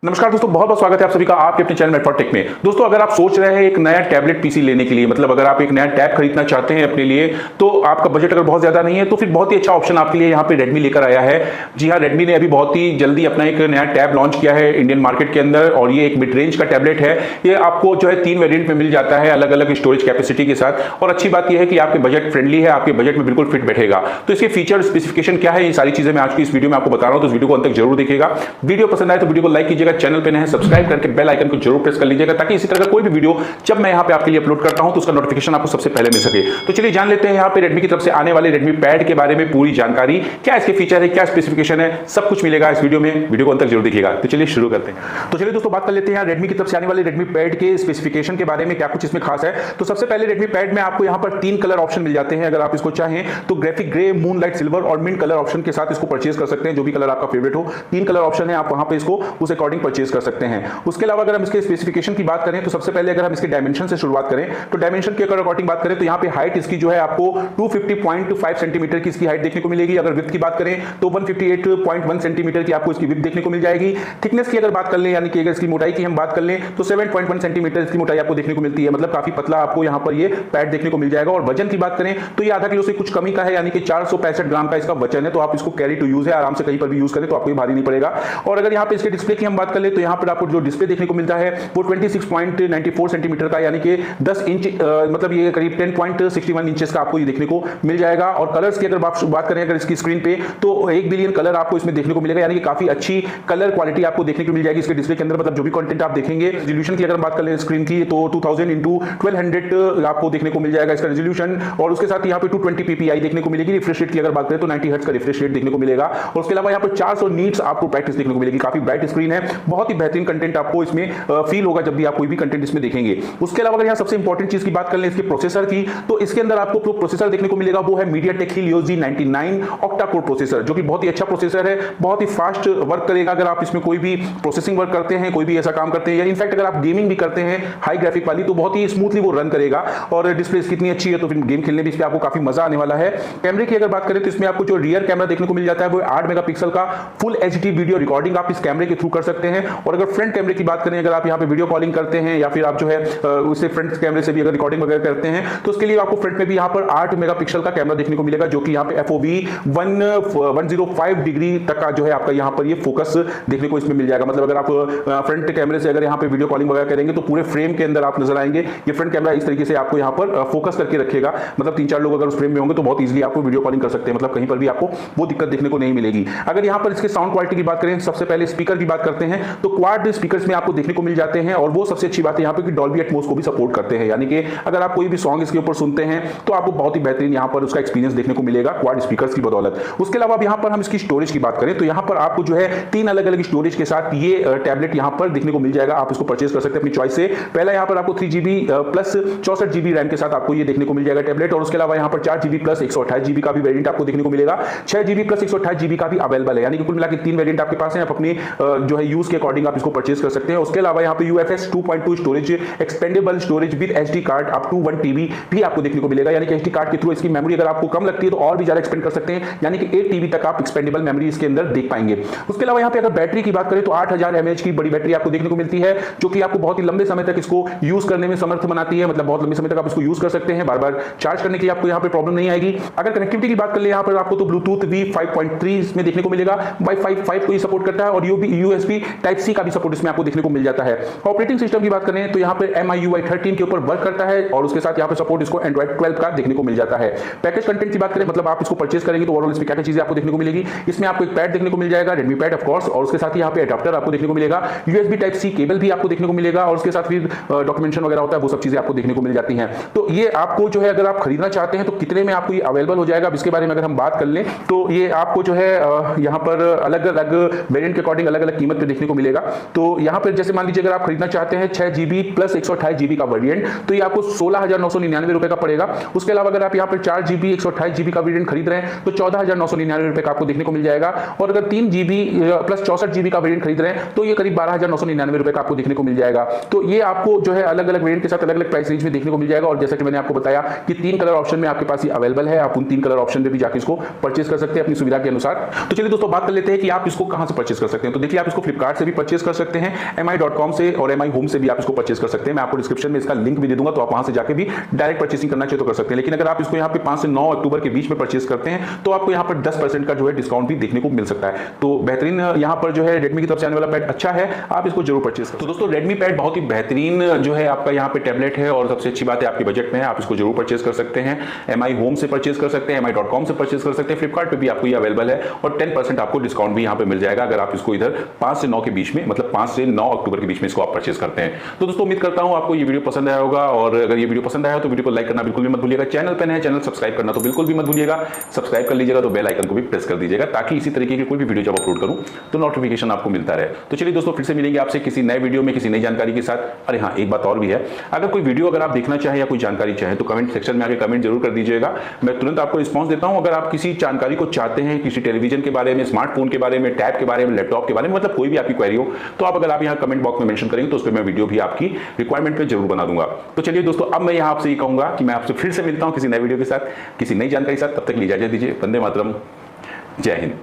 नमस्कार दोस्तों, बहुत बहुत स्वागत है आप सभी का आपके अपने चैनल मेटफॉर में। दोस्तों, अगर आप सोच रहे हैं एक नया टैबलेट पीसी लेने के लिए, मतलब अगर आप एक नया टैब खरीदना चाहते हैं अपने लिए, तो आपका बजट अगर बहुत ज्यादा नहीं है तो फिर बहुत ही अच्छा ऑप्शन आपके लिए यहाँ पे रेडमी लेकर आया है। जी हाँ, रेडमी ने अभी बहुत ही जल्दी अपना एक नया टैब लॉन्च किया है इंडियन मार्केट के अंदर, और ये एक मिड रेंज का टैबलेट है। ये आपको जो है 3 वेरिएंट में मिल जाता है, अलग अलग स्टोरेज कैपेसिटी के साथ। और अच्छी बात यह है कि आपके बजट फ्रेंडली है, आपके बजट में बिल्कुल फिट बैठेगा। तो इसके फीचर स्पेसिफिकेशन क्या है, ये सारी चीजें मैं आज की इस वीडियो में आपको बता रहा हूं, तो इस वीडियो को अंत तक जरूर देखिएगा। वीडियो पसंद आए तो वीडियो को लाइक कीजिएगा, चैनल पे नए हैं सब्सक्राइब करके बेल आइकन को जरूर प्रेस कर लीजिएगा, ताकि इसी तरह का कोई भी वीडियो जब मैं यहाँ पे आपके लिए अपलोड करता हूं तो उसका नोटिफिकेशन आपको सबसे पहले मिल सके। तो चलिए जान लेते हैं यहाँ पे रेडमी की तरफ से आने वाले रेडमी पैड के बारे में पूरी जानकारी, क्या इसके फीचर है, क्या स्पेसिफिकेशन है, सब कुछ मिलेगा इस वीडियो में। वीडियो को अंत तक जरूर देखिएगा। तो चलिए शुरू करते हैं। तो चलिए दोस्तों, बात कर लेते हैं रेडमी की तरफ से आने वाले रेडमी पैड के स्पेसिफिकेशन के बारे में, क्या कुछ इसमें खास है। तो सबसे पहले रेडमी पैड में आपको यहाँ पर 3 कलर ऑप्शन मिल जाते हैं। अगर आप इसको चाहें तो ग्राफिक ग्रे, मूनलाइट सिल्वर और मिंट कलर ऑप्शन के साथ इसको परचेज कर सकते हैं, जो भी कलर आपका फेवरेट हो। 3 कलर ऑप्शन है, आप वहां पे इसको उस अकॉर्डिंग परचेज कर सकते हैं। उसके अलावा अगर हम इसके स्पेसिफिकेशन की बात करें तो सबसे पहले अगर हम इसके डायमेंशन से शुरुआत करें तो डायमेंशन के अकॉर्डिंग बात करें तो यहाँ पे हाइट इसकी जो है आपको 250.5 सेंटीमीटर की इसकी हाइट देखने को मिलेगी। अगर विड्थ की बात करें तो 158.1 सेंटीमीटर की आपको इसकी विड्थ देखने को मिल जाएगी। थिकनेस की अगर बात कर लें, यानी कि अगर इसकी मोटाई की हम बात कर लें तो 7.1 सेंटीमीटर इसकी मोटाई आपको देखने को मिलती है। मतलब काफी पतला आपको यहाँ पर ये पैड देखने को मिल जाएगा। और वजन की बात करें तो ये आधा किलो से कुछ कमी का है, यानी कि 465 ग्राम का इसका वजन है। तो आप इसको कैरी टू यूज है, आराम से कहीं पर भी यूज करें तो आपको भारी नहीं पड़ेगा। और अगर यहाँ पे इसके डिस्प्ले की हम बात कर ले तो यहाँ पर आपको जो डिस्प्ले देखने को मिलता है वो 26.94 सेंटीमीटर का, यानी कि 10 इंच, मतलब ये करीब 10.61 इंचेस का आपको ये देखने को मिल जाएगा। और कलर्स की अगर बात करें अगर इसकी स्क्रीन पे तो 1 बिलियन कलर आपको इसमें देखने को मिलेगा, यानी कि काफी अच्छी कलर क्वालिटी आपको देखने को मिल जाएगी इसके डिस्प्ले के अंदर। मतलब जो भी कंटेंट आप देखेंगे, रेजोल्यूशन की अगर बात कर ले स्क्रीन की तो 2000x1200 आपको देखने को मिल जाएगा इसका रेजोल्यूशन। और उसके साथ यहाँ पे 220 ppi देखने को मिलेगी। रिफ्रेश रेट की अगर बात करें तो 90 हर्ट्ज का रिफ्रेश रेट देखने को मिलेगा। और उसके अलावा यहाँ पर 400 नीट्स आपको ब्राइटनेस देखने को मिलेगी। काफी ब्राइट स्क्रीन है, बहुत ही बेहतरीन कंटेंट आपको इसमें फील होगा जब भी आप कोई भी कंटेंट इसमें देखेंगे। उसके अलावा अगर यहाँ सबसे इंपॉर्टेंट चीज की बात कर लें इसके प्रोसेसर की, तो इसके अंदर आपको जो प्रोसेसर देखने को मिलेगा वो है MediaTek Helio G99 octa core processor, जो कि बहुत ही अच्छा प्रोसेसर है, बहुत ही फास्ट वर्क करेगा। अगर आप इसमें कोई भी प्रोसेसिंग वर्क करते हैं, कोई भी ऐसा काम करते हैं, या इनफैक्ट अगर आप गेमिंग भी करते हैं हाई ग्राफिक वाली, तो बहुत ही स्मूथली वो रन करेगा। और डिस्प्ले कितनी अच्छी है तो फिर गेम खेलने भी इस पे आपको काफी मजा आने वाला है। कैमरे की अगर बात करें तो इसमें आपको जो रियर कैमरा देखने को मिल जाता है वो 8 मेगापिक्सल का फुल HD वीडियो रिकॉर्डिंग आप इस कैमरे के थ्रू कर सकते हैं। और अगर फ्रंट कैमरे की बात करें, अगर आप यहाँ पे वीडियो कॉलिंग करते हैं या फिर आप जो है उससे फ्रंट कैमरे से भी अगर रिकॉर्डिंग वगैरह करते हैं तो उसके लिए आपको फ्रंट में भी यहाँ पर 8 मेगापिक्सल का कैमरा देखने को मिलेगा, जो कि यहाँ पे FOV 105 डिग्री तक का जो है आपका यहाँ पर ये फोकस देखने को इसमें मिल जाएगा। मतलब अगर आप फ्रंट कैमरे से अगर यहाँ पे वीडियो कॉलिंग वगैरह करेंगे तो पूरे फ्रेम के अंदर आप नजर आएंगे। ये फ्रंट कैमरा इस तरीके से आपको यहाँ पर फोकस करके रखेगा, मतलब 3-4 लोग अगर उस फ्रेम में होंगे तो बहुत इजीली आपको वीडियो कॉलिंग कर सकते हैं। मतलब कहीं पर भी आपको वो दिक्कत देखने को नहीं मिलेगी। अगर यहाँ पर इसके साउंड क्वालिटी की बात करें, सबसे पहले स्पीकर की बात करते हैं तो क्वाड स्पीकर्स में आपको देखने को मिल जाते हैं। और वो सबसे अच्छी बात है यहाँ पे कि डॉल्बी एटमॉस को भी सपोर्ट करते हैं, यानी कि अगर आप कोई भी सॉन्ग इसके ऊपर सुनते हैं तो आपको बहुत ही बेहतरीन यहाँ पर उसका एक्सपीरियंस देखने को मिलेगा क्वाड स्पीकर्स की बदौलत। उसके अलावा यहाँ पर हम इसकी स्टोरेज की बात करें तो यहाँ पर आपको जो है 3 अलग अलग स्टोरेज के साथ ये टैबलेट यहाँ पर देखने को मिल जाएगा। आप इसको परचेज कर सकते हैं अपनी चॉइस से। पहला यहाँ पर आपको 3GB प्लस 64GB रैम के साथ आपको ये देखने को मिल जाएगा टैबलेट। और उसके अलावा यहाँ पर 4GB प्लस 128GB का भी वेरिएंट आपको देखने को मिलेगा। 6GB प्लस 128GB का भी अवेलेबल है, यानी कि कुल मिलाकर 3 वेरिएंट आपके पास है। आप अपनी जो है यूज के अकॉर्डिंग आप इसको परचेज कर सकते हैं। उसके अलावा यहाँ पे UFS 2.2 storage, expandable storage with SD card up to 1 TB भी आपको देखने को मिलेगा, यानी कि SD कार्ड के थ्रू इसकी मेमोरी अगर आपको कम लगती है तो और भी ज्यादा एक्सपेंड कर सकते हैं, यानी कि 8 TB तक आप एक्सपेंडेबल मेमोरी इसके अंदर देख पाएंगे। उसके अलावा यहाँ पे अगर बैटरी की बात करें तो 8000 mAh की बड़ी बैटरी आपको देखने को मिलती है, जो कि आपको बहुत ही लंबे समय तक इसको यूज करने में समर्थ बनाती है। मतलब बहुत लंबे समय तक आप इसको यूज कर सकते हैं, बार बार चार्ज करने के लिए आपको यहाँ पे प्रॉब्लम नहीं आएगी। अगर कनेक्टिविटी की बात कर ले यहाँ पर आपको तो ब्लूटूथ भी 5.3 इसमें देखने को मिलेगा, वाईफाई 5 को ही सपोर्ट करता है। और USB Type-C का भी सपोर्ट इसमें आपको देखने को मिल जाता है। ऑपरेटिंग सिस्टम की बात करें तो यहाँ पे MIUI 13 के ऊपर वर्क करता है। और उसके साथ यहाँ पे सपोर्ट इसको Android 12 का देखने को मिल जाता है। पैकेज कंटेंट की बात करें, मतलब आप इसको परचेज करेंगे तो ओवरऑल इसमें क्या क्या चीजें आपको देखने को मिलेगी। इसमें आपको एक पैड देखने को मिल जाएगा, रेडमी पैड ऑफ कोर्स। और उसके साथ ही यहाँ पे अडाप्टर आपको देखने को मिलेगा, USB Type-C केबल भी आपको देखने को मिलेगा। और उसके साथ फिर डॉक्यूमेंटेशन वगैरह होता है, वो सब चीजें आपको देखने को मिल जाती हैं। तो ये आपको जो है अगर आप खरीदना चाहते हैं तो कितने में आपको ये अवेलेबल हो जाएगा, अब इसके बारे में अगर हम बात कर लें तो ये आपको जो है यहाँ पर अलग अलग वेरिएंट के अकॉर्डिंग अलग अलग कीमत पे देखने को मिलेगा। तो यहाँ पर जैसे मान लीजिए अगर आप खरीदना चाहते हैं 6GB प्लस 128GB का वेरिएंट तो ये आपको 16,999 रुपए का पड़ेगा। उसके अलावा अगर आप यहाँ पर 4GB 128GB का वेरिएंट खरीद रहे हैं तो 14,999 रुपए का आपको देखने को मिल जाएगा। और अगर 3GB प्लस 64GB का वेरिएंट खरीद रहे हैं तो ये करीब 12,999 रुपए का आपको देखने को मिल जाएगा। तो ये आपको जो है अलग अलग वेरिएंट के साथ अलग अलग प्राइस रेंज में देखने को मिल जाएगा। और जैसा कि मैंने आपको बताया कि 3 कलर ऑप्शन में आपके पास ये अवेलेबल है, आप उन 3 कलर ऑप्शन में भी जाकर इसको परचेज कर सकते हैं अपनी सुविधा के अनुसार। तो चलिए दोस्तों बात कर लेते हैं कि आप इसको कहां से परचेज कर सकते हैं। तो देखिए आप इसको फ्लिपकार्ट फ्लिपकार्ट से भी परचेज कर सकते हैं, mi.com से और mi होम से भी आप इसको परचेज कर सकते हैं। मैं आपको डिस्क्रिप्शन में इसका लिंक भी दे दूंगा, तो आप वहां से जाके भी डायरेक्ट परचेसिंग करना चाहिए तो कर सकते हैं। लेकिन अगर आप इसको यहाँ पे 5 से 9 अक्टूबर के बीच में परचेज करते हैं तो आपको यहाँ पर 10% का जो है डिस्काउंट भी देखने को मिल सकता है। तो बेहतरीन यहाँ पर जो है रेडमी की तरफ से आने वाला पैड अच्छा है, आप इसको जरूर परचेज करें। तो दोस्तों रेडमी पैड बहुत ही बेहतरीन जो है आपका यहाँ पे टैबलेट है और सबसे अच्छी बात है आपके बजट में है, आप इसको जरूर परचेज कर सकते हैं। mi होम से परचेज कर सकते हैं, mi.com से परचेज कर सकते हैं, फ्लिपकार्ट पे भी आपको ये अवेलेबल है और 10% आपको डिस्काउंट भी यहाँ पे मिल जाएगा अगर आप इसको इधर 5 से 9 के बीच में, मतलब 5 से 9 अक्टूबर के बीच में इसको आप परचेज करते हैं। तो दोस्तों उम्मीद करता हूं आपको ये वीडियो पसंद आया होगा, और अगर ये वीडियो पसंद आया तो वीडियो को लाइक करना बिल्कुल भी मत भूलिएगा। चैनल पर नए चैनल सब्सक्राइब करना तो बिल्कुल भी मत भूलिएगा, सब्सक्राइब कर लीजिएगा, तो बेल आइकन को भी प्रेस कर दीजिएगा ताकि इसी तरीके की कोई भी वीडियो जब अपलोड करूं तो नोटिफिकेशन आपको मिलता रहे। तो चलिए दोस्तों, फिर से मिलेंगे आपसे किसी नए वीडियो में किसी नई जानकारी के साथ। अरे हाँ, एक बात और भी है, अगर कोई वीडियो अगर आप देखना चाहें या कोई जानकारी चाहें तो कमेंट सेक्शन में आके कमेंट जरूर कर दीजिएगा, मैं तुरंत आपको रिस्पॉन्स देता हूं। अगर आप किसी जानकारी को चाहते हैं, किसी टेलीविजन के बारे में, स्मार्टफोन के बारे में, टैब के बारे में, लैपटॉप के बारे में, मतलब कोई भी आपकी क्वेरी हो, तो आप अगर आप यहाँ कमेंट बॉक्स में मेंशन करेंगे तो उस पर मैं वीडियो भी आपकी रिक्वायरमेंट पे जरूर बना दूंगा। तो चलिए दोस्तों, अब मैं यहाँ आपसे ये कहूंगा कि मैं आपसे फिर से मिलता हूँ किसी नए वीडियो के साथ, किसी नई जानकारी के साथ। तब तक इजाजत दीजिए। वंदे मातरम, जय हिंद।